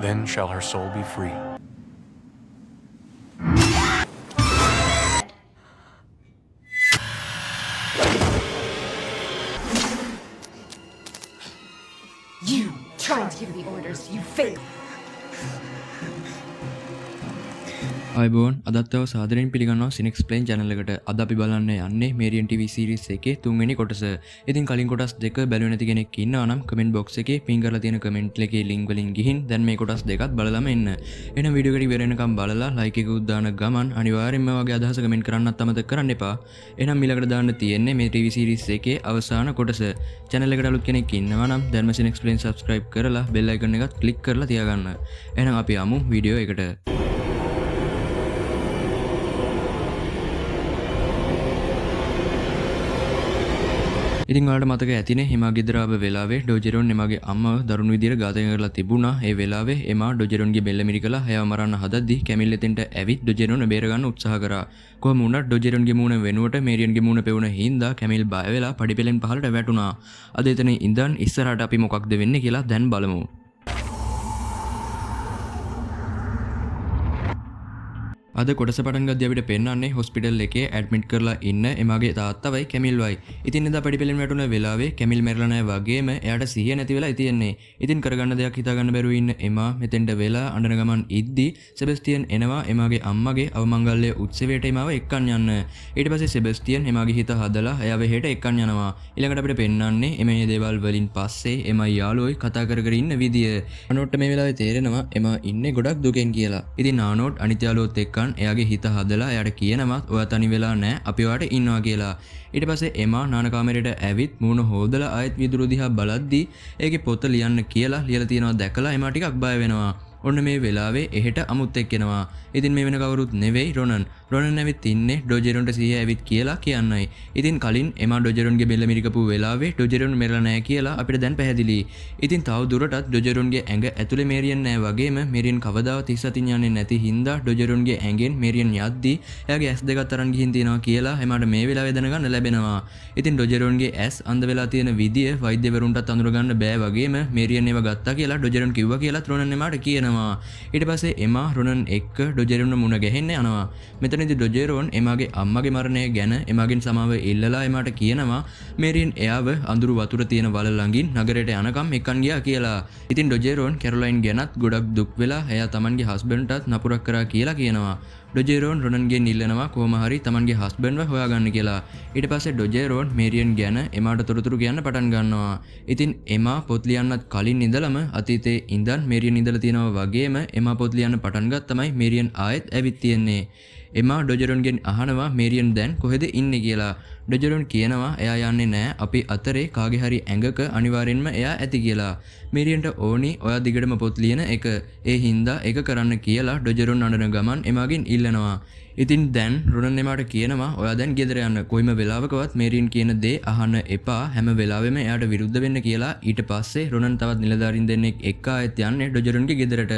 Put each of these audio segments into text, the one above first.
Then shall her soul be free. You tried to give the orders, you failed. අයිබෝන් අදත්තව සාදරෙන් පිළිගන්නවා සිනෙක්ස් plane channel එකට. අද අපි බලන්න යන්නේ මේරියන් TV series එකේ 3 වෙනි කොටස. ඉතින් කලින් කොටස් දෙක බැලුවේ නැති කෙනෙක් ඉන්නවා නම් comment box එකේ pin කරලා තියෙන comment එකේ link වලින් ගිහින් දැන් මේ කොටස් දෙකත් බලලාම එන්න. එහෙනම් වීඩියෝ එක ඉවර වෙනකම් බලලා like එක උද්දාන ගමන් අනිවාර්යෙන්ම මේ වගේ අදහස comment කරන්නත් අමතක කරන්න එපා. එහෙනම් ඊළඟට දාන්න තියෙන්නේ මේ TV series එකේ අවසාන කොටස. channel එකට අලුත් කෙනෙක් ඉන්නවා නම් දැන්ම සිනෙක්ස් ප්ලේන් subscribe කරලා bell icon එකත් click කරලා තියාගන්න. එහෙනම් අපි යමු වීඩියෝ එකට. ඉතින් ඔයාලට මතක ඇතිනේ එමා ගෙදර ආව වෙලාවේ ඩොජෙරොන් එමාගේ අම්මව දරුණු විදියට ඝාතනය කරලා තිබුණා. ඒ වෙලාවේ එමා ඩොජෙරොන්ගේ බෙල්ල මිරිකලා එයාව මරන්න හදද්දී කැමිල් එතෙන්ට ඇවිත් ඩොජෙරොන් බේර ගන්න උත්සාහ කරා. කොහොම වුණත් ඩොජෙරොන්ගේ මූණ වෙනුවට මේරියන්ගේ මූණ පෙවුන හින්දා කැමිල් බය වෙලා පඩිපෙලෙන් පහළට වැටුණා. අද එතන ඉඳන් ඉස්සරහට අපි මොකක්ද වෙන්නේ කියලා දැන් බලමු. අද කොටස පටන් ගද්දී අපිට පෙන්වන්නේ හොස්පිටල් එකේ ඇඩ්මිට් කරලා ඉන්න එමාගේ තාත්තවයි කැමිල්වයි. ඉතින් එදා පඩිපෙලෙන් වැටුණ වෙලාවේ කැමිල් මැරිලා නැහැ වගේම එයාට සිහිය නැති වෙලා ඉතියන්නේ. ඉතින් කරගන්න දෙයක් හිතා ගන්න බැරුව ඉන්න එමා මෙතෙන්ට වෙලා අඬන ගමන් ඉද්දී සෙබස්ටියන් එනවා එමාගේ අම්මගේ අවමංගල්‍ය උත්සවයට එමාව එක්කන් යන්න. ඊට පස්සේ සෙබස්ටියන් එමාගේ හිත හදලා එයාව හෙට එක්කන් යනවා. ඊළඟට අපිට පෙන්වන්නේ එමේ දේවල් වලින් පස්සේ එමා යාළුවෝයි කතා කර කර ඉන්න විදිය. අනෝට්ට මේ වෙලාවේ තේරෙනවා එමා ඉන්නේ ගොඩක් දුකෙන් කියලා. ඉතින් ආනෝට් අනිත් යාළුවොත් එක්කන් එයාගේ හිත හදලා එයාට කියනවා ඔයා තනි වෙලා නැහැ අපි ඔයාට ඉන්නවා කියලා. ඊට පස්සේ එමා නාන කාමරේට ඇවිත් මූණ හොදලා ආයෙත් විදුරු දිහා බලද්දී ඒකේ පොත ලියන්න කියලා ලියලා තියෙනවා දැකලා එමා ටිකක් බය වෙනවා. ඔන්න මේ වෙලාවේ එහෙට අමුත් එක්කෙනවා. ඉතින් මේ වෙන කවුරුත් නෙවෙයි රොනන්. රොනන් ඇවිත් ඉන්නේ ඩොජෙරොන්ට සිහිය ඇවිත් කියලා කියන්නයි. ඉතින් කලින් එමා ඩොජෙරොන්ගේ බෙල්ල මිරිකපු වෙලාවේ ඩොජෙරොන් මෙරලා නැහැ කියලා අපිට දැන් පැහැදිලි. ඉතින් තව දුරටත් ඩොජෙරොන්ගේ ඇඟ ඇතුලේ මේරියන් නැහැ වගේම මේරියන් කවදාවත් ඉස්සතින් යන්නේ නැති හින්දා ඩොජෙරොන්ගේ ඇඟෙන් මේරියන් යද්දී එයාගේ ඇස් දෙකත් අරන් ගිහින් තියනවා කියලා එමාට මේ වෙලාවේ දැනගන්න ලැබෙනවා. ඉතින් ඩොජෙරොන්ගේ ඇස් අන්ධ වෙලා තියෙන විදිය වෛද්‍යවරුන්ටත් අඳුරගන්න බෑ වගේම මේරියන් ඒව ගත්තා කියලා ඩොජෙරොන් කිව්වා කියලා රොනන් එමාට කියනවා. ඊට පස්සේ එමා රොනන් එක්ක ඩොජෙරොන් මුණ ගැහෙන්න යනවා. මෙතනදී ඩොජෙරොන් එමාගේ අම්මගේ මරණය ගැන එමාගෙන් සමාව ඉල්ලලා එමාට කියනවා මේරියන් එයාව අඳුරු වතුර තියෙන වල ළඟින් නගරයට යනකම් එක්කන් ගියා කියලා. ඉතින් ඩොජෙරොන් කැරොලයින් ගැනත් ගොඩක් දුක් වෙලා එයා තමන්ගේ හස්බන්ඩ්ටත් නපුරක් කරා කියලා කියනවා. ඩොජෙරොන් රොනන්ගෙන් ඉල්ලනවා කොහොම හරි තමන්ගේ හස්බන්ඩ්ව හොයාගන්න කියලා. ඊට පස්සේ ඩොජෙරොන් මේරියන් ගැන එමාට තොරතුරු කියන්න පටන් ගන්නවා. ඉතින් එමා පොත් ලියන්නත් කලින් ඉඳලම අතීතේ ඉඳන් මේරියන් ඉඳලා තියෙනවා වගේම එමා පොත් ලියන්න පටන් ගත්තමයි මේරියන් ආයෙත් ඇවිත් තියෙන්නේ. එමා ඩොජෙරොන්ගෙන් අහනවා මේරියන් දැන් කොහෙද ඉන්නේ කියලා. ඩොජෙරොන් කියනවා එයා යන්නේ නැහැ අපි අතරේ කාගේ හරි ඇඟක අනිවාර්යෙන්ම එයා ඇති කියලා. මේරියන්ට ඕනි ඔයා දිගටම පොත් ලියන එක. ඒ හින්දා ඒක කරන්න කියලා ඩොජෙරොන් අඬන ගමන් එමාගෙන් ඉල්ලනවා. ඉතින් දැන් රොනන් එමාට කියනවා ඔයා දැන් ගෙදර යන්න. කොයිම වෙලාවකවත් මේරියන් කියන දේ අහන්න එපා. හැම වෙලාවෙම එයාට විරුද්ධ වෙන්න කියලා. ඊට පස්සේ රොනන් තවත් නිලධාරීන් දෙන්නෙක් එක්ක ආයෙත් යන්නේ ඩොජෙරොන්ගේ ගෙදරට.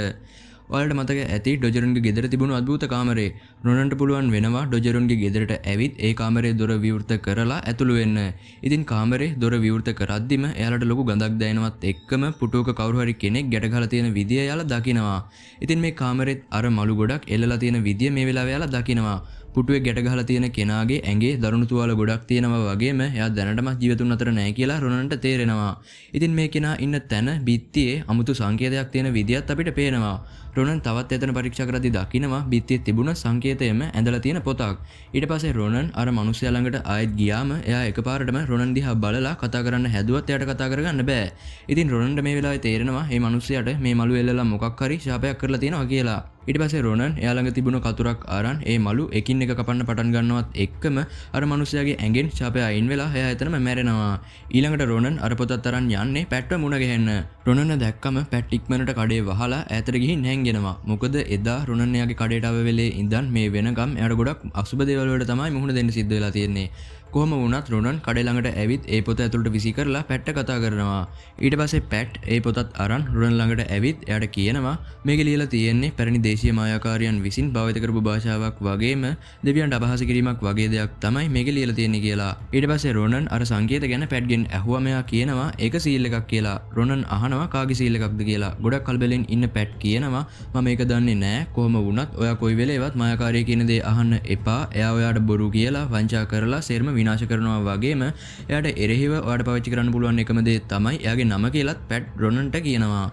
ඔයාලට මතක ඇති ඩොජෙරොන්ගේ ගෙදර තිබුණු අద్භූත කාමරේ. රොනන්ට පුළුවන් වෙනවා ඩොජෙරොන්ගේ ගෙදරට ඇවිත් ඒ කාමරේ දොර විවෘත කරලා ඇතුළු වෙන්න. ඉතින් කාමරේ දොර විවෘත කරද්දිම එයාලට ලොකු ගඳක් දැනෙනවත් එක්කම පුටුවක කවුරු හරි කෙනෙක් ගැට ගහලා තියෙන විදිය එයාලා දකිනවා. ඉතින් මේ කාමරෙත් අර මලු ගොඩක් එල්ලලා තියෙන විදිය මේ වෙලාවේ එයාලා දකිනවා. පුටුවේ ගැට ගහලා තියෙන කෙනාගේ ඇඟේ දරුණු තුවාල ගොඩක් තියෙනවා වගේම එයා දැනටමත් ජීවතුන් අතර නැහැ කියලා රොනන්ට තේරෙනවා. ඉතින් මේ කෙනා ඉන්න තැන බිත්තියේ අමුතු සංකේතයක් තියෙන විදියත් අපිට පේනවා. රොනන් තවත් එතන පරීක්ෂා කරද්දී දකිනවා බිත්තියේ තිබුණ සංකේතයම ඇඳලා තියෙන පොතක්. ඊට පස්සේ රොනන් අර මිනිස්සයා ළඟට ආයෙත් ගියාම එයා එකපාරටම රොනන් දිහා බලලා කතා කරන්න හැදුවත් එයාට කතා කරගන්න බෑ. ඉතින් රොනන්ට මේ වෙලාවේ තේරෙනවා මේ මිනිස්සයාට මේ මලු එල්ලලා මොකක් හරි ශාපයක් කරලා තියෙනවා කියලා. ඊට පස්සේ රොනන් එයා ළඟ තිබුණ කතුරක් අරන් ඒ මලු එකින් එක කපන්න පටන් ගන්නවත් එක්කම අර මිනිස්සයාගේ ඇඟෙන් ශාපය අයින් වෙලා එයා එතනම මැරෙනවා. ඊළඟට රොනන් අර පොතත් අරන් යන්නේ පැට්ව මුණ ගැහෙන්න. රොනන් දැක්කම පැට් ඉක්මනට කඩේ වහලා ඈතට ගිහින් හැංගෙනවා. මොකද එදා රොනන් එයාගේ කඩේට ආව වෙලේ ඉඳන් මේ වෙනකම් එයාට ගොඩක් අසුබ දේවල් වලට තමයි මුහුණ දෙන්න සිද්ධ වෙලා තියෙන්නේ. කොහොම වුණත් රොනන් කඩේ ළඟට ඇවිත් ඒ පොත ඇතුළට විසි කරලා පැට්ට කතා කරනවා. ඊට පස්සේ පැට් ඒ පොතත් අරන් රොනන් ළඟට ඇවිත් එයාට කියනවා මේකේ ලියලා තියෙන්නේ පැරණි දේශීය මායාකාරයන් විසින් භාවිත කරපු භාෂාවක් වගේම දෙවියන්ට අපහාස කිරීමක් වගේ දෙයක් තමයි මේකේ ලියලා තියෙන්නේ කියලා. ඊට පස්සේ රොනන් අර සංකේත ගැන පැට්ගෙන් ඇහුවා මෙයා කියනවා ඒක සීල් එකක් කියලා. රොනන් අහනවා කාගේ සීල් එකක්ද කියලා. ගොඩක් කලබලෙන් ඉන්න පැට් කියනවා මම මේක දන්නේ නෑ. කොහොම වුණත් ඔයා කොයි වෙලේවත් මායාකාරය කියන දේ අහන්න එපා. එයා ඔයාට බොරු කියලා වංචා කරලා සේරම විනාශ කරනවා වගේම එයාට එරෙහිව ඔයාට පාවිච්චි කරන්න පුළුවන් එකම දේ තමයි එයාගේ නම කියලාත් පැට් රොනන්ට කියනවා.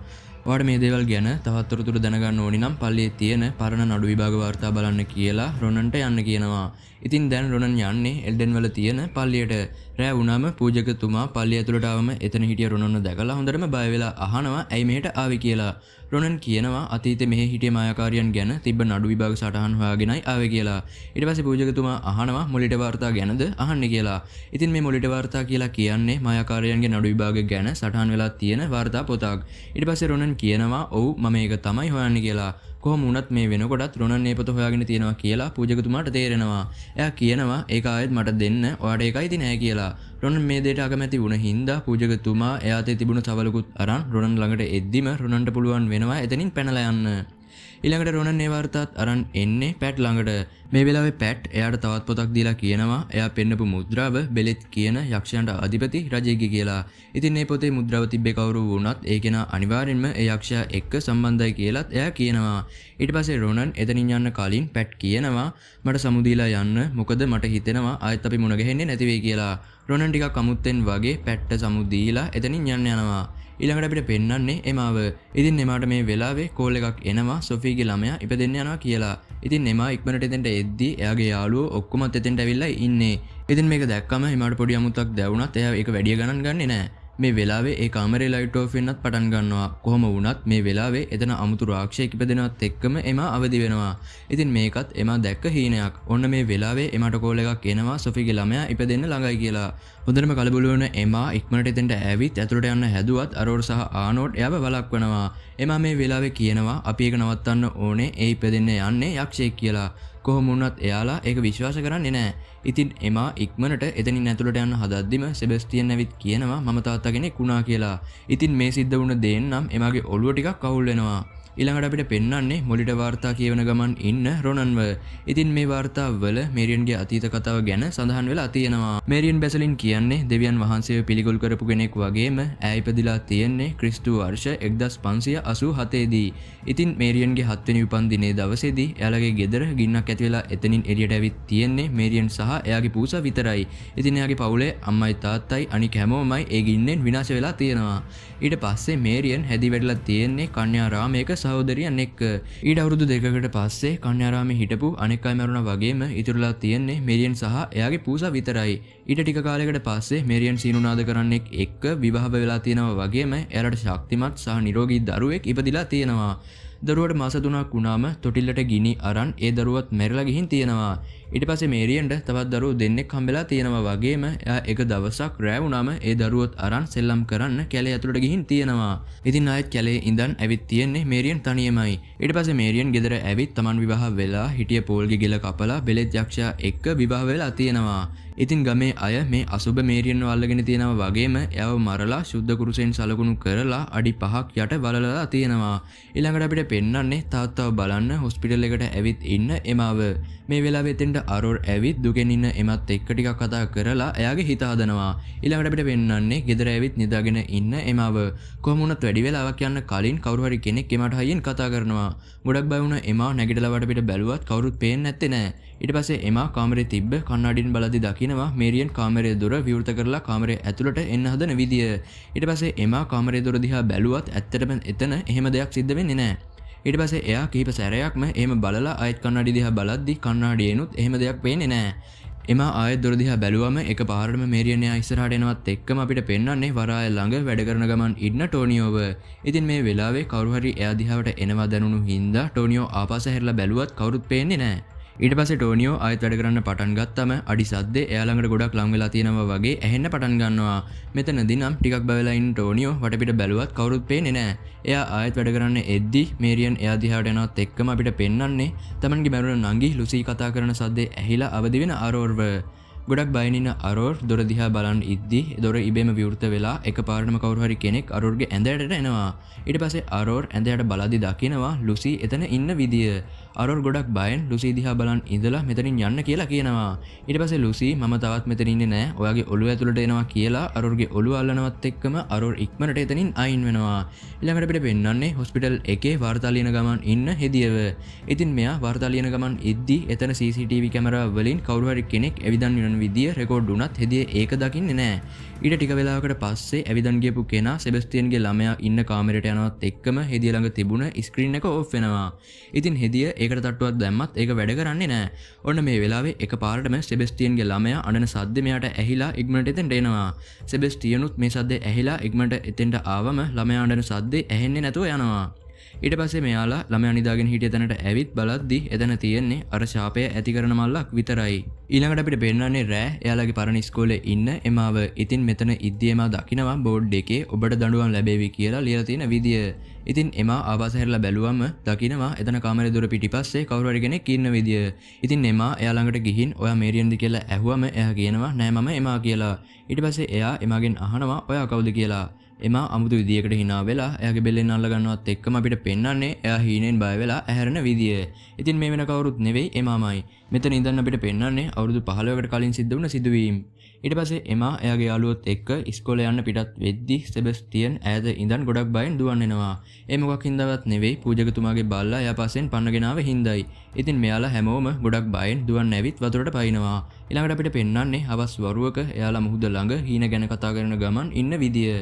ඔයාට මේ දේවල් ගැන තවත් තොරතුරු දැනගන්න ඕනි නම් පල්ලියේ තියෙන පරණ නඩු විභාග වාර්තා බලන්න කියලා රොනන්ට යන්න කියනවා. ඉතින් දැන් රොනන් යන්නේ එල්ඩන් වල තියෙන පල්ලියට. රෑ වුණාම පූජකතුමා පල්ලිය ඇතුළට ආවම එතන හිටිය රොනන්ව දැකලා හොඳටම බය වෙලා අහනවා ඇයි මෙහෙට ආවේ කියලා. රොනන් කියනවා අතීතේ මෙහෙ හිටිය මායාකාරයන් ගැන තිබ්බ නඩු විභාග සටහන් හොයාගෙනයි ආවේ කියලා. ඊට පස්සේ පූජකතුමා අහනවා මොලිට වාර්තා ගැනද අහන්නේ කියලා. ඉතින් මේ මොලිට වාර්තා කියලා කියන්නේ මායාකාරයන්ගේ නඩු විභාග ගැන සටහන් වෙලා තියෙන වාර්තා පොතක්. ඊට පස්සේ රොනන් කියනවා ඔව් මම ඒක තමයි හොයන්නේ කියලා. කොහොම වුණත් මේ වෙනකොටත් රොනන් මේ පොත හොයාගෙන තියෙනවා කියලා පූජකතුමාට තේරෙනවා. එයා කියනවා ඒක ආයෙත් මට දෙන්න. ඔයාට ඒකයි තියන්නේ නෑ කියලා. රොනන් මේ දෙයට අකමැති වුණ හින්දා පූජකතුමා එයාතේ තිබුණු තවලකුත් අරන් රොනන් ළඟට එද්දිම රොනන්ට පුළුවන් වෙනවා එතනින් පැනලා යන්න. ඊළඟට රොනන් ඒ වාර්තාත් අරන් එන්නේ පැට් ළඟට. මේ වෙලාවේ පැට් එයාට තවත් පොතක් දීලා කියනවා එයා පෙන්නපු මුද්‍රාව බෙලෙත් කියන යක්ෂයන්ට අධිපති රජෙක්ගේ කියලා. ඉතින් මේ පොතේ මුද්‍රාව තිබ්බේ කවුරු වුණත් ඒ කෙනා අනිවාර්යෙන්ම ඒ යක්ෂයා එක්ක සම්බන්ධයි කියලාත් එයා කියනවා. ඊට පස්සේ රොනන් එතනින් යන්න කලින් පැට් කියනවා මට සමු දීලා යන්න මොකද මට හිතෙනවා ආයෙත් අපි මුණ ගැහෙන්නේ නැති වෙයි කියලා. රොනන් ටිකක් අමුත්තෙන් වගේ පැට්ට සමු දීලා එතනින් යන්න යනවා. ඊළඟට අපිට පෙන්වන්නේ එමාව. ඉතින් එමාට මේ වෙලාවේ කෝල් එකක් එනවා සොෆීගේ ළමයා ඉපදෙන්න යනවා කියලා. ඉතින් එමා ඉක්මනට එතෙන්ට එද්දී එයාගේ යාළුවෝ ඔක්කොමත් එතෙන්ට ඇවිල්ලා ඉන්නේ. ඉතින් මේක දැක්කම එමාට පොඩි අමුත්තක් දැවුණත් එයා ඒක වැඩි ගණන් ගන්නේ නැහැ. මේ වෙලාවේ ඒ කාමරේ ලයිට් ඔෆ් වෙන්නත් පටන් ගන්නවා. කොහොම වුණත් මේ වෙලාවේ එතන අමුතු රාක්ෂයෙක් ඉපදෙනවත් එක්කම එමා අවදි වෙනවා. ඉතින් මේකත් එමා දැක්ක හීනයක්. ඔන්න මේ වෙලාවේ එමාට කෝල් එකක් එනවා සොෆීගේ ළමයා ඉපදෙන්න ළඟයි කියලා. හොඳටම කලබල වෙන එමා ඉක්මනට එතෙන්ට ඇවිත් ඇතුළට යන්න හැදුවත් අරෝර් සහ ආනෝඩ් එයාව වළක්වනවා. එමා මේ වෙලාවේ කියනවා අපි ඒක නවත්තන්න ඕනේ ඒ ඉපදෙන්න යන්නේ යක්ෂයෙක් කියලා. කොහොම වුණත් එයාලා ඒක විශ්වාස කරන්නේ නැහැ. ඉතින් එමා ඉක්මනට එතනින් ඇතුළට යන්න හදද්දිම සෙබස්ටියන් ඇවිත් කියනවා මම තාත්තා කෙනෙක් වුණා කියලා. ඉතින් මේ සිද්ධ වුණ දේන් නම් එමාගේ ඔළුව ටිකක් අවුල් වෙනවා. ඊළඟට අපිට පෙන්වන්නේ මොලිට වාර්තා කියවන ගමන් ඉන්න රොනන්ව. ඉතින් මේ වාර්තාවල මේරියන්ගේ අතීත කතාව ගැන සඳහන් වෙලා තියෙනවා. මේරියන් බැසලින් කියන්නේ දෙවියන් වහන්සේව පිළිගොල් කරපු කෙනෙක් වගේම ඈ ඉපදිලා තියෙන්නේ ක්‍රිස්තු වර්ෂ 1587 දී. ඉතින් මේරියන්ගේ 7 වෙනි උපන්දිනේ දවසේදී එයාලගේ ගෙදර ගින්නක් ඇති වෙලා එතනින් එළියට ඇවිත් තියෙන්නේ මේරියන් සහ එයාගේ පූසා විතරයි. ඉතින් එයාගේ පවුලේ අම්මයි තාත්තයි අනික හැමෝමයි ඒ ගින්නෙන් විනාශ වෙලා තියෙනවා. ඊට පස්සේ මේරියන් හැදි වැඩිලා තියෙන්නේ කන්‍යාරාමයක සහෝදරියන් එක්ක. ඊට අවුරුදු 2කට පස්සේ කන්‍යාරාමේ හිටපු අනෙක් අය මරුණා වගේම ඉතුරුලා තියෙන්නේ මේරියන් සහ එයාගේ පූසා විතරයි. ඊට ටික කාලයකට පස්සේ මේරියන් සීනුනාද කරන්නෙක් එක්ක විවාහ වෙලා තියෙනවා වගේම එයාට ශක්තිමත් සහ නිරෝගී දරුවෙක් ඉපදිලා තියෙනවා. දරුවට මාස 3ක් වුණාම තොටිල්ලට ගිනි අරන් ඒ දරුවත් මැරිලා ගිහින් තියෙනවා. ඊට පස්සේ මේරියන්ට තවත් දරුවෝ දෙන්නෙක් හම්බෙලා තියෙනවා වගේම එයා එක දවසක් රෑ වුණාම ඒ දරුවොත් අරන් සෙල්ලම් කරන්න කැලේ ඇතුළට ගිහින් තියෙනවා. ඉතින් ආයෙත් කැලේ ඉඳන් ඇවිත් තියෙන්නේ මේරියන් තනියමයි. ඊට පස්සේ මේරියන් ගෙදර ඇවිත් Taman විවාහ වෙලා හිටිය පෝල්ගේ ගෙල කපලා බෙලෙත් යක්ෂයා එක්ක විවාහ වෙලා තියෙනවා. ඉතින් ගමේ අය මේ අසුබ මේරියන්ව අල්ලගෙන තියෙනවා වගේම එයාව මරලා සුද්ධ කුරුසෙන් සලකුණු කරලා අඩි 5ක් යට වලලලා තියෙනවා. ඊළඟට අපිට පෙන්වන්නේ තාත්තව බලන්න හොස්පිටල් එකට ඇවිත් ඉන්න එමාව. මේ වෙලාවේ එතෙන්ට අරෝර් ඇවිත් දුකෙන් ඉන්න එමත් එක්ක ටිකක් කතා කරලා එයාගේ හිත හදනවා. ඊළඟට අපිට පෙන්වන්නේ ගෙදර ඇවිත් නිදාගෙන ඉන්න එමාව. කොහොම වුණත් වැඩි වෙලාවක් යන්න කලින් කවුරු හරි කෙනෙක් එමාට හයියෙන් කතා කරනවා. ගොඩක් බය වුණ එමා නැගිටලා වටපිට බැලුවත් කවුරුත් පේන්නේ නැත්තේ නෑ. ඊට පස්සේ එමා කාමරේ තිබ්බ කණ්ණාඩියෙන් බලද්දි දකිනවා මේරියන් කාමරයේ දොර විවෘත කරලා කාමරේ ඇතුළට එන්න හදන විදිය. ඊට පස්සේ එමා කාමරයේ දොර දිහා බැලුවත් ඇත්තටම එතන එහෙම දෙයක් සිද්ධ වෙන්නේ නැහැ. ඊට පස්සේ එයා කීප සැරයක්ම එහෙම බලලා ආයෙත් කණ්ණාඩිය දිහා බලද්දි කණ්ණාඩියෙනුත් එහෙම දෙයක් පේන්නේ නැහැ. එමා ආයෙත් දොර දිහා බැලුවම එකපාරටම මේරියන් එයා ඉස්සරහට එනවත් එක්කම අපිට පෙන්වන්නේ වරාය ළඟ වැඩ කරන ගමන් ඉන්න ටෝනියෝව. ඉතින් මේ වෙලාවේ කවුරු හරි එයා දිහාවට එනවා දැනුණු හින්දා ටෝනියෝ ආපස්සට හැරිලා බැලුවත් කවුරුත් පේන්නේ නැහැ. ඊට පස්සේ ටෝනියෝ ආයෙත් වැඩ කරන්න පටන් ගත්තම අඩි සද්දේ එයා ළඟට ගොඩක් ලං වෙලා තියෙනවා වගේ ඇහෙන්න පටන් ගන්නවා. මෙතනදී නම් ටිකක් බය වෙලා ඉන්න ටෝනියෝ වටපිට බැලුවත් කවුරුත් පේන්නේ නැහැ. එයා ආයෙත් වැඩ කරන්න එද්දි මේරියන් එයා දිහාට එනවත් එක්කම අපිට පෙන්වන්නේ තමන්ගේ මැරුණ නංගි ලුසී කතා කරන සද්දේ ඇහිලා අවදි වෙන අරෝර්ව. ගොඩක් බයෙන් ඉන්න අරෝර් දොර දිහා බලන් ඉද්දි දොර ඉබේම විවෘත වෙලා එකපාරටම කවුරු හරි කෙනෙක් අරෝර්ගේ ඇඳයටට එනවා. ඊට පස්සේ අරෝර් ඇඳයට බලද්දි දකිනවා ලුසි එතන ඉන්න විදිය. අරෝර් ගොඩක් බයෙන් ලුසි දිහා බලන් ඉඳලා මෙතනින් යන්න කියලා කියනවා. ඊට පස්සේ ලුසි මම තවත් මෙතන ඉන්නේ නෑ. ඔයාගේ ඔළුව ඇතුළට එනවා කියලා අරෝර්ගේ ඔළුව අල්ලනවත් එක්කම අරෝර් ඉක්මනට එතනින් අයින් වෙනවා. ඊළඟට අපිට පෙන්වන්නේ හොස්පිටල් එකේ වාර්තා ලියන ගමන් ඉන්න හෙදියව. ඉතින් මෙයා වාර්තා ලියන ගමන් ඉද්දි එතන CCTV කැමරා වලින් කවුරු හරි කෙනෙක් ඇවිදන් යන විදිය රෙකෝඩ් වුණත් හෙදිය ඒක දකින්නේ නෑ. ඊට ටික වෙලාවකට පස්සේ ඇවිදන් ගියපු කෙනා සෙබස්තියන්ගේ ළමයා ඉන්න කාමරයට යනවත් එක්කම හෙදිය ළඟ තිබුණ ස්ක්‍රීන් එක ඕෆ් වෙනවා. ඉතින් හෙදිය ඒකට තට්ටුවක් දැම්මත් ඒක වැඩ කරන්නේ නෑ. ඔන්න මේ වෙලාවේ එකපාරටම සෙබස්තියන්ගේ ළමයා අඬන සද්ද මෙයාට ඇහිලා ඉක්මනට එතෙන්ට එනවා. සෙබස්තියනුත් මේ සද්දේ ඇහිලා ඉක්මනට එතෙන්ට ආවම ළමයා අඬන සද්දේ ඇහෙන්නේ නැතුව යනවා. ඊට පස්සේ මෙයාලා ළමයා නිදාගෙන හිටිය තැනට ඇවිත් බලද්දි එතන තියෙන්නේ අර ශාපය ඇති කරන මල්ලක් විතරයි. ඊළඟට අපිට පෙන්වන්නේ රෑ එයාලගේ පරණ ඉස්කෝලේ ඉන්න එමාව. ඉතින් මෙතන ඉද්දි එමා දකිනවා බෝඩ් එකේ ඔබට දඬුවම් ලැබෙවි කියලා ලියලා තියෙන විදිය. ඉතින් එමා ආපස්සට හැරිලා බැලුවම දකිනවා එතන කාමරේ දොර පිටිපස්සේ කවුරු හරි කෙනෙක් ඉන්න විදිය. ඉතින් එමා එයා ළඟට ගිහින් ඔයා මේරියන්ද කියලා ඇහුවම එයා කියනවා නෑ මම එමා කියලා. ඊට පස්සේ එයා එමාගෙන් අහනවා ඔයා කවුද කියලා. එමා අමුතු විදියකට hina වෙලා එයාගේ බෙල්ලෙන් අල්ල ගන්නවත් එක්කම අපිට පෙන්වන්නේ එයා හීනෙන් බය වෙලා ඇහැරෙන විදිය. ඉතින් මේ වෙන කවුරුත් නෙවෙයි එමාමයි. මෙතන ඉඳන් අපිට පෙන්වන්නේ අවුරුදු 15කට කලින් සිද්ධ වුණ සිදුවීම්. ඊට පස්සේ එමා එයාගේ යාළුවොත් එක්ක ඉස්කෝලේ යන්න පිටත් වෙද්දි සෙබස්තියන් ඈත ඉඳන් ගොඩක් බයෙන් දුවන් එනවා. ඒ මොකක් හින්දාවත් නෙවෙයි පූජකතුමාගේ බල්ලා එයා පස්සෙන් පන්නගෙන ආව හින්දායි. ඉතින් මෙයාලා හැමෝම ගොඩක් බයෙන් දුවන් ඇවිත් වතුරට පයින්නවා. ඊළඟට අපිට පෙන්වන්නේ හවස් වරුවක එයාලා මුහුද ළඟ හීන ගැන කතා කරන ගමන් ඉන්න විදිය.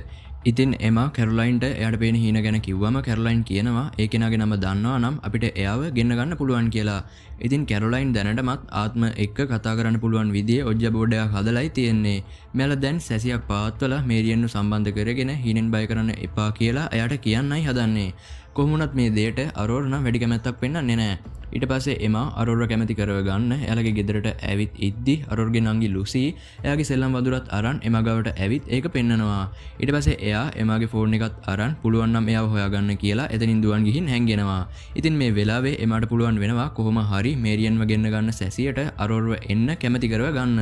ඉතින් එමා කැරොලයින්ට එයාට පේන හීන ගැන කිව්වම කැරොලයින් කියනවා ඒ කෙනාගේ නම දන්නවා නම් අපිට එයාව ගෙන්න ගන්න පුළුවන් කියලා. ඉතින් කැරොලයින් දැනටමත් ආත්ම එක්ක කතා කරන්න පුළුවන් විදිහේ ඔජ්ජ බෝඩයක් හදලායි තියෙන්නේ. මෙයාලා දැන් සැසියක් පවත්වලා මේරියන්ව සම්බන්ධ කරගෙන හීනෙන් බය කරන්න එපා කියලා එයාට කියන්නයි හදන්නේ. කොහොමුණත් මේ දෙයට අරෝර නම් වැඩි කැමැත්තක් පෙන්වන්නේ නැහැ. ඊට පස්සේ එමා අරෝර කැමැති කරව ගන්න එයාලගේ ගෙදරට ඇවිත් ඉද්දි අරෝර්ගේ නංගි ලුසි එයාගේ සෙල්ලම් වඳුරත් අරන් එමා ගාවට ඇවිත් ඒක පෙන්නනවා. ඊට පස්සේ එයා එමාගේ ෆෝන් එකත් අරන් පුළුවන් නම් එයාව හොයාගන්න කියලා එතනින් දුවන් ගිහින් හැංගෙනවා. ඉතින් මේ වෙලාවේ එමාට පුළුවන් වෙනවා කොහොම හරි මේරියන්ව ගෙන්න ගන්න සැසියට අරෝර්ව එන්න කැමැති කරව ගන්න.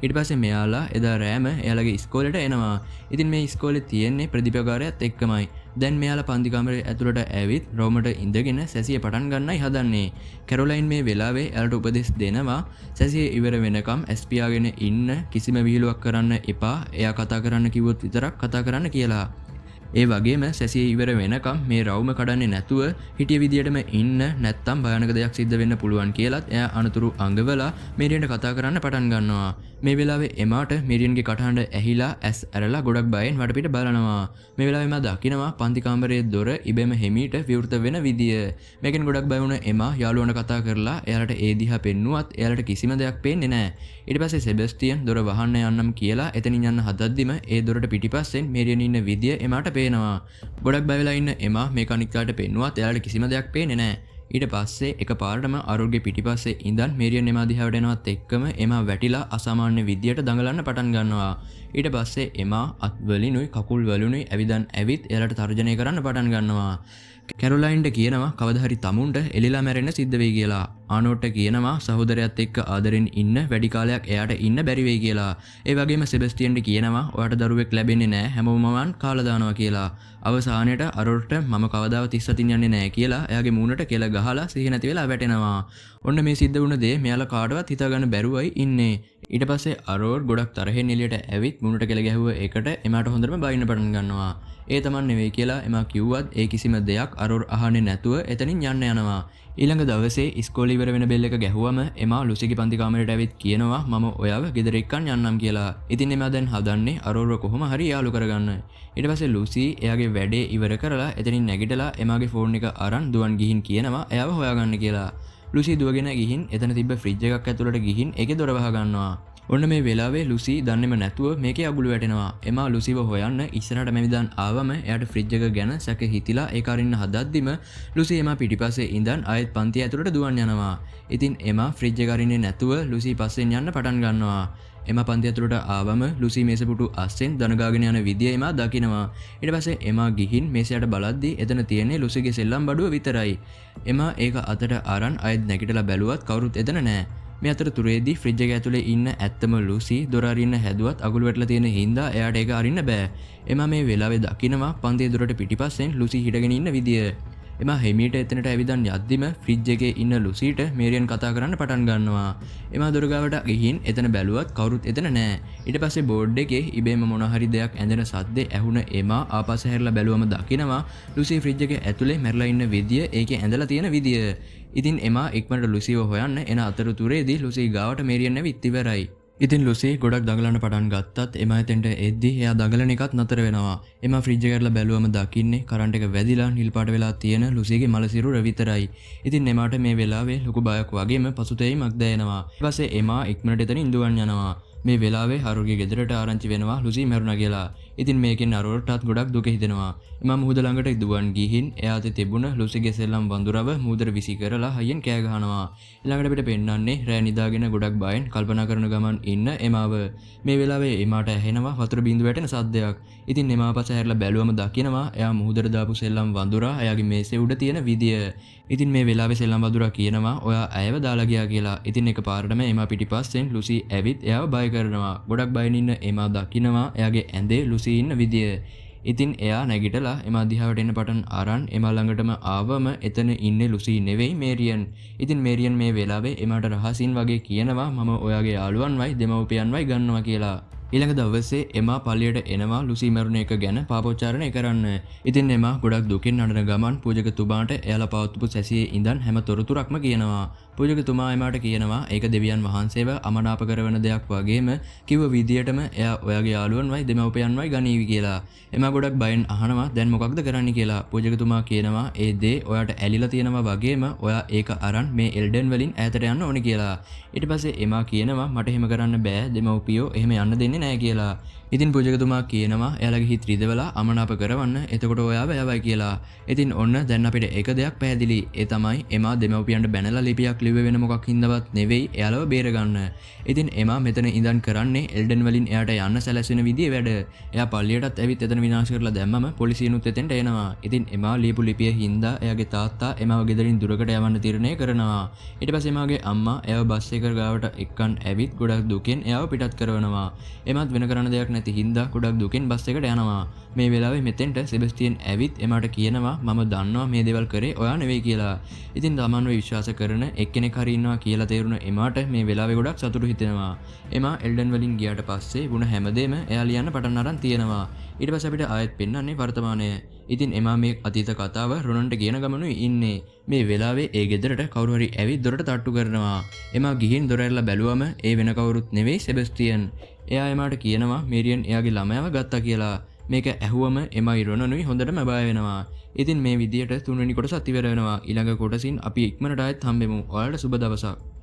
ඊට පස්සේ මෙයාලා එදා රෑම එයාලගේ ඉස්කෝලේට එනවා. ඉතින් මේ ඉස්කෝලේ තියෙන්නේ ප්‍රදීපකාරයත් එක්කමයි. දැන් මෙයාලා පන්ති කාමරේ ඇතුළට ඇවිත් රෝමට ඉඳගෙන සැසිය පටන් ගන්නයි හදන්නේ. කැරොලයින් මේ වෙලාවේ එයාලට උපදෙස් දෙනවා සැසිය ඉවර වෙනකම් ඇස්පියාගෙන ඉන්න කිසිම විහිළුවක් කරන්න එපා. එයා කතා කරන්න කිව්වොත් විතරක් කතා කරන්න කියලා. ඒ වගේම සැසිය ඉවර වෙනකම් මේ රවුම කඩන්නේ නැතුව හිටිය විදියටම ඉන්න නැත්තම් භයානක දෙයක් සිද්ධ වෙන්න පුළුවන් කියලාත් එයා අනතුරු අඟවලා මේරියන්ට කතා කරන්න පටන් ගන්නවා. මේ වෙලාවේ එමාට මේරියන්ගේ කටහඬ ඇහිලා ඇස් ඇරලා ගොඩක් බයෙන් වටපිට බලනවා. මේ වෙලාවේ එමා දකිනවා පන්ති කාමරයේ දොර ඉබේම හිමීට විවෘත වෙන විදිය. මේකෙන් ගොඩක් බය වුණ එමා යාළුවන්ට කතා කරලා එයාලට ඒ දිහා පෙන්නුවත් එයාලට කිසිම දෙයක් පේන්නේ නැහැ. ඊට පස්සේ සෙබස්තියන් දොර වහන්න යන්නම් කියලා එතනින් යන්න හදද්දිම ඒ දොරට පිටිපස්සෙන් මේරියන් ඉන්න විදිය එමාට පේනවා. ගොඩක් බය වෙලා ඉන්න එමා මේක අනිත් කාට පෙන්නුවත් එයාලට කිසිම දෙයක් පේන්නේ නැහැ. ඊට පස්සේ එකපාරටම අරෝර්ගේ පිටිපස්සේ ඉඳන් මේරියන් එමා දිහාට එනවත් එක්කම එමා වැටිලා අසාමාන්‍ය විදියට දඟලන්න පටන් ගන්නවා. ඊට පස්සේ එමා අත් වලිනුයි කකුල් වලිනුයි ඇවිදන් ඇවිත් එයාලට තර්ජනය කරන්න පටන් ගන්නවා. කැරොලයින්ට කියනවා කවදා හරි තමුන්ට එලිලා මැරෙන්න සිද්ධ වෙයි කියලා. ආනෝට්ට කියනවා සහෝදරයත් එක්ක ආදරෙන් ඉන්න වැඩි කාලයක් එයාට ඉන්න බැරි වෙයි කියලා. ඒ වගේම සෙබස්තියන්ට කියනවා ඔයාට දරුවෙක් ලැබෙන්නේ නැහැ හැමෝම මමන් කාලා දානවා කියලා. අවසානයේට අරෝර්ට මම කවදාවත් ඉස්සතින් යන්නේ නැහැ කියලා එයාගේ මූණට කෙල ගහලා සිහි නැති වෙලා වැටෙනවා. ඔන්න මේ සිද්ධ වුණ දේ මෙයාලා කාටවත් හිතා ගන්න බැරුවයි ඉන්නේ. ඊට පස්සේ අරෝර් ගොඩක් තරහෙන් එළියට ඇවිත් මූණට කෙල ගැහුව එකට එමාට හොඳටම බයින්න පටන් ගන්නවා. ඒ තමන් නෙවෙයි කියලා එමා කිව්වත් ඒ කිසිම දෙයක් අරෝර් අහන්නේ නැතුව එතනින් යන්න යනවා. ඊළඟ දවසේ ඉස්කෝලේ ඉවර වෙන බෙල් එක ගැහුවම එමා ලුසිගේ පන්ති කාමරයට ඇවිත් කියනවා මම ඔයාව ගෙදර එක්කන් යන්නම් කියලා. ඉතින් එමා දැන් හදන්නේ අරෝර්ව කොහොම හරි යාළු කරගන්න. ඊට පස්සේ ලුසි එයාගේ වැඩේ ඉවර කරලා එතනින් නැගිටලා එමාගේ ෆෝන් එක අරන් දුවන් ගිහින් කියනවා එයාව හොයාගන්න කියලා. ලුසි දුවගෙන ගිහින් එතන තිබ්බ ෆ්‍රිජ් එකක් ඇතුළට ගිහින් ඒකේ දොර වහ ගන්නවා. ඔන්න මේ වෙලාවේ ලුසි දන්නේම නැතුව මේකේ අගුළු වැටෙනවා. එමා ලුසිව හොයන්න ඉස්සරහට මෙවිදන් ආවම එයාට ෆ්‍රිජ් එක ගැන සැක හිතිලා ඒක අරින්න හදද්දිම ලුසි එමා පිටිපස්සේ ඉඳන් ආයෙත් පන්තිය ඇතුළට දුවන් යනවා. ඉතින් එමා ෆ්‍රිජ් එක අරින්නේ නැතුව ලුසි පස්සෙන් යන්න පටන් ගන්නවා. එමා පන්තිය ඇතුළට ආවම ලුසි මේසපුටු අස්සෙන් දනගාගෙන යන විදිය එමා දකිනවා. ඊට පස්සේ එමා ගිහින් මේසයට බලද්දි එතන තියෙන්නේ ලුසිගේ සෙල්ලම් බඩුව විතරයි. එමා ඒක අතට අරන් ආයෙත් නැගිටලා බැලුවත් කවුරුත් එතන නැහැ. මේ අතරතුරේදී ෆ්‍රිජ් එක ඇතුලේ ඉන්න ඇත්තම ලූසි දොර අරින්න හැදුවත් අගුල වැටලා තියෙන හින්දා එයාට ඒක අරින්න බෑ. එමා මේ වෙලාවේ දකිනවා පන්තියේ දොරට පිටිපස්සෙන් ලූසි හිටගෙන ඉන්න විදිය. එමා හෙමීට එතනට ඇවිදන් යද්දිම ෆ්‍රිජ් එකේ ඉන්න ලූසිට මේරියන් කතා කරන්න පටන් ගන්නවා. එමා දොර ගාවට ගිහින් එතන බැලුවත් කවුරුත් එතන නෑ. ඊට පස්සේ බෝඩ් එකේ ඉබේම මොන හරි දෙයක් ඇඳෙන සද්දේ ඇහුණ එමා ආපස්සට හැරිලා බැලුවම දකිනවා ලූසි ෆ්‍රිජ් එකේ ඇතුලේ මැරලා ඉන්න විදිය ඒකේ ඇඳලා තියෙන විදිය. ඉතින් එමා ඉක්මනට ලූසිව හොයන්න එන අතරතුරේදී ලූසි ගාවට මේරියන් ඇවිත් ඉවරයි. ඉතින් ලූසි ගොඩක් දඟලන්න පටන් ගත්තත් එමා එතෙන්ට එද්දි එයා දඟලන එකත් නතර වෙනවා. එමා ෆ්‍රිජ් එක කරලා බැලුවම දකින්නේ කරන්ට් එක වැදිලා නිල් පාට වෙලා තියෙන ලූසිගේ මල සිරුර විතරයි. ඉතින් එමාට මේ වෙලාවේ ලොකු බයක් වගේම පසුතැවීමක් දැනෙනවා. ඊට පස්සේ එමා ඉක්මනට එතනින් දුවන් යනවා. මේ වෙලාවේ හරුගේ ගෙදරට ආරංචි වෙනවා ලූසි මැරුණා කියලා. ඉතින් මේකෙන් අරෝටත් ගොඩක් දුක හිතෙනවා. එමා මුහුද ළඟට දුවන් ගිහින් එයාට තිබුණ ලූසිගේ සෙල්ලම් වඳුරව මුහුදට විසි කරලා හයියෙන් කෑ ගහනවා. ඊළඟට පිට පෙන්නන්නේ රෑ නිදාගෙන ගොඩක් බයෙන් කල්පනා කරන ගමන් ඉන්න එමාව. මේ වෙලාවේ එමාට ඇහෙනවා වතුර බින්දු වැටෙන සද්දයක්. ඉතින් එමා පස්ස හැරලා බැලුවම දකිනවා එයා මුහුදට දාපු සෙල්ලම් වඳුරා එයාගේ මේසේ උඩ තියෙන විදිය. ඉතින් මේ වෙලාවේ සෙල්ලම් වඳුරා කියනවා ඔයා ඇයව දාලා ගියා කියලා. ඉතින් එකපාරටම එමා පිටිපස්සෙන් ලූසි ඇවිත් එයාව බය කරනවා. ගොඩක් බයෙන් ඉන්න එමා දකිනවා එයාගේ ඇඳේ ලූසි ඉන්න විදිය. ඉතින් එයා නැගිටලා එමා දිහාවට එන්න පටන් අරන් එමා ළඟටම ආවම එතන ඉන්නේ ලූසි නෙවෙයි මේරියන්. ඉතින් මේරියන් මේ වෙලාවේ එමාට රහසින් වගේ කියනවා මම ඔයාගේ යාළුවන්වයි දෙමව්පියන්වයි ගන්නවා කියලා. ඊළඟ දවසේ එමා පල්ලියට එනවා ලූසි මැරුණ එක ගැන පාපෝච්චාරණය කරන්න. ඉතින් එමා ගොඩක් දුකින් නඩන ගමන් පූජකතුමාට එයාලා පවත්වපු සැසියේ ඉඳන් හැම තොරතුරක්ම කියනවා. පූජකතුමා එමාට කියනවා ඒක දෙවියන් වහන්සේව අමනාප කරන දෙයක් වගේම කිව්ව විදියටම එයා ඔයාගේ යාළුවන්වයි දෙමව්පියන්වයි ගනීවි කියලා. එමා ගොඩක් බයෙන් අහනවා දැන් මොකක්ද කරන්න කියලා. පූජකතුමා කියනවා ඒ දේ ඔයාට ඇලිලා තියෙනවා වගේම ඔයා ඒක අරන් මේ එල්ඩන් වලින් ඈතට යන්න ඕනේ කියලා. ඊට පස්සේ එමා කියනවා මට එහෙම කරන්න බෑ දෙමව්පියෝ එහෙම යන්න දෙන්නේ නෑ කියලා. ඉතින් පූජකතුමා කියනවා එයාලගේ හිත රිදවලා අමනාප කරවන්න එතකොට ඔයාව යවයි කියලා. ඉතින් ඔන්න දැන් අපිට එක දෙයක් පැහැදිලි. ඒ තමයි එමා දෙමව්පියන්ට බැනලා ලිපියක් ලිව්වේ වෙන මොකක් හින්දාවත් නෙවෙයි එයාලව බේරගන්න. ඉතින් එමා මෙතන ඉඳන් කරන්නේ එල්ඩන් වලින් එයාට යන්න සැලසෙන විදිය වැඩ. එයා පල්ලියටත් ඇවිත් එතන විනාශ කරලා දැම්මම පොලිසියනුත් එතෙන්ට එනවා. ඉතින් එමා ලියපු ලිපිය හින්දා එයාගේ තාත්තා එමාව ගෙදරින් දුරකට යවන්න තීරණය කරනවා. ඊට පස්සේ එමාගේ අම්මා එයාව බස් එක ගාවට එක්කන් ඇවිත් ගොඩක් දුකෙන් එයාව පිටත් කරනවා. එමත් වෙන කරන්න දෙයක් නැති හින්දා ගොඩක් දුකෙන් බස් එකට යනවා. මේ වෙලාවේ මෙතෙන්ට සෙබස්ටියන් ඇවිත් එමාට කියනවා මම දන්නවා මේ දේවල් කරේ ඔයා නෙවෙයි කියලා. ඉතින් තමන්ව විශ්වාස කරන එක්කෙනෙක් හරි ඉන්නවා කියලා තේරුණ එමාට මේ වෙලාවේ ගොඩක් සතුටු හිතෙනවා. එමා එල්ඩන් වලින් ගියාට පස්සේ වුණ හැමදේම එයා ලියන්න පටන් අරන් තියෙනවා. ඊට පස්සේ අපිට ආයෙත් පෙන්වන්නේ වර්තමානය. ඉතින් එමා මේ අතීත කතාව රොනන්ට කියන ගමනුයි ඉන්නේ. මේ වෙලාවේ ඒ ගෙදරට කවුරු හරි ඇවිත් දොරට තට්ටු කරනවා. එමා ගිහින් දොර ඇරලා බැලුවම ඒ වෙන කවුරුත් නෙවෙයි සෙබස්ටියන්. එයා එමාට කියනවා මේරියන් එයාගේ ළමයාව ගත්තා කියලා. මේක ඇහුවම එමයි රොනනුයි හොඳටම බය වෙනවා. ඉතින් මේ විදියට තුන්වෙනි කොටසත් ඉවර වෙනවා. ඊළඟ කොටසින් අපි ඉක්මනට ආයෙත් හම්බෙමු. ඔයාලට සුබ දවසක්.